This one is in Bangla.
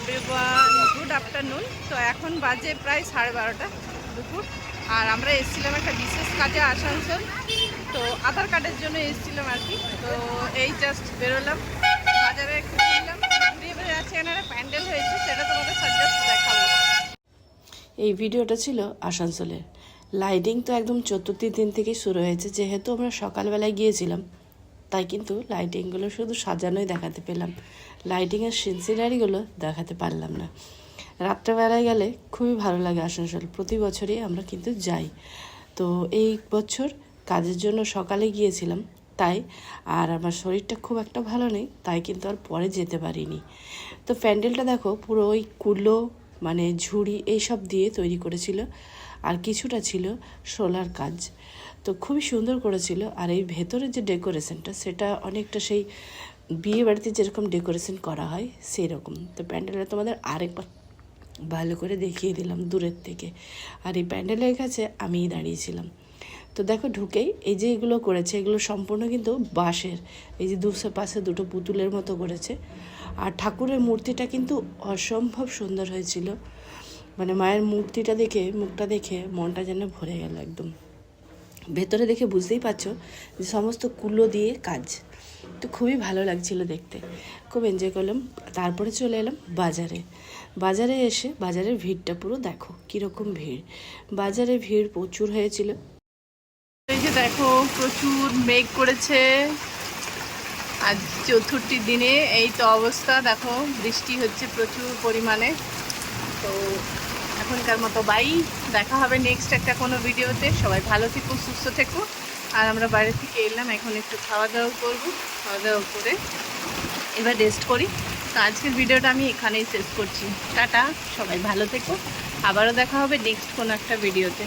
Everyone, good afternoon. তো এখন বাজে প্রায় 12:30 দুপুর। আর আমরা এসেছিলাম একটা বিশেষ কাজে আসানসোল। তো আধার কার্ডের জন্য এসেছিলাম আর কি। তো এই জাস্ট বেরোলাম, বাজারে একটু ঘুরলাম, ঘুরিয়ে বেরিয়ে আছে। এখানে প্যান্ডেল হয়েছে, সেটা তোমাদের জাস্ট দেখাবো। এই ভিডিওটা ছিল আসানসোলের। লাইটিং তো একদম চতুর্থীর দিন থেকেই শুরু হয়েছে। যেহেতু আমরা সকালবেলায় গিয়েছিলাম, তাই কিন্তু লাইটিংগুলো শুধু সাজানোই দেখাতে পেলাম, লাইটিংয়ের সিনারিগুলো দেখাতে পারলাম না। রাত্রেবেলায় গেলে খুবই ভালো লাগে আসানসোল, প্রতি বছরই আমরা কিন্তু যাই। তো এই বছর কাজের জন্য সকালে গিয়েছিলাম, তাই আর আমার শরীরটা খুব একটা ভালো নেই, তাই কিন্তু আর পরে যেতে পারিনি। তো প্যান্ডেলটা দেখো, পুরো ওই কুলো মানে ঝুড়ি এইসব দিয়ে তৈরি করেছিল, আর কিছুটা ছিল শোলার কাজ। তো খুবই সুন্দর করেছিল। আর এই ভেতরের যে ডেকোরেশনটা, সেটা অনেকটা সেই বিয়ে বাড়িতে যেরকম ডেকোরেশন করা হয় সেই রকম। তো প্যান্ডেলটা তোমাদের আরেকবার ভালো করে দেখিয়ে দিলাম দূরের থেকে। আর এই প্যান্ডেলের কাছে আমিই দাঁড়িয়েছিলাম। তো দেখো, ঢুকেই এই যে এগুলো করেছে, এগুলো সম্পূর্ণ কিন্তু বাঁশের। এই যে পাশে দুটো পুতুলের মতো করেছে। আর ঠাকুরের মূর্তিটা কিন্তু অসম্ভব সুন্দর হয়েছিল। মানে মায়ের মুখটা দেখে মনটা যেন ভরে গেল একদম। ভেতরে দেখে বুঝতেই পারছো যে সমস্ত কুলো দিয়ে কাজ। তো খুবই ভালো লাগছিল দেখতে, খুব এনজয় করলাম। তারপরে চলে এলাম বাজারে এসে বাজারের ভিড়টা পুরো দেখো কীরকম ভিড়। বাজারে ভিড় প্রচুর হয়েছিল। এই যে দেখো, প্রচুর মেঘ করেছে আজ চতুর্থীর দিনে। এই তো অবস্থা, দেখো বৃষ্টি হচ্ছে প্রচুর পরিমাণে। তো এখনকার মতো বাই, দেখা হবে নেক্সট একটা কোনো ভিডিওতে। সবাই ভালো থেকো, সুস্থ থেকো। আর আমরা বাইরে থেকে এলাম, এখন একটু খাওয়া দাওয়া করবো। খাওয়া দাওয়া করে এবার রেস্ট করি। তো আজকের ভিডিওটা আমি এখানেই শেষ করছি। টাটা, সবাই ভালো থেকো। আবারও দেখা হবে নেক্সট কোনো একটা ভিডিওতে।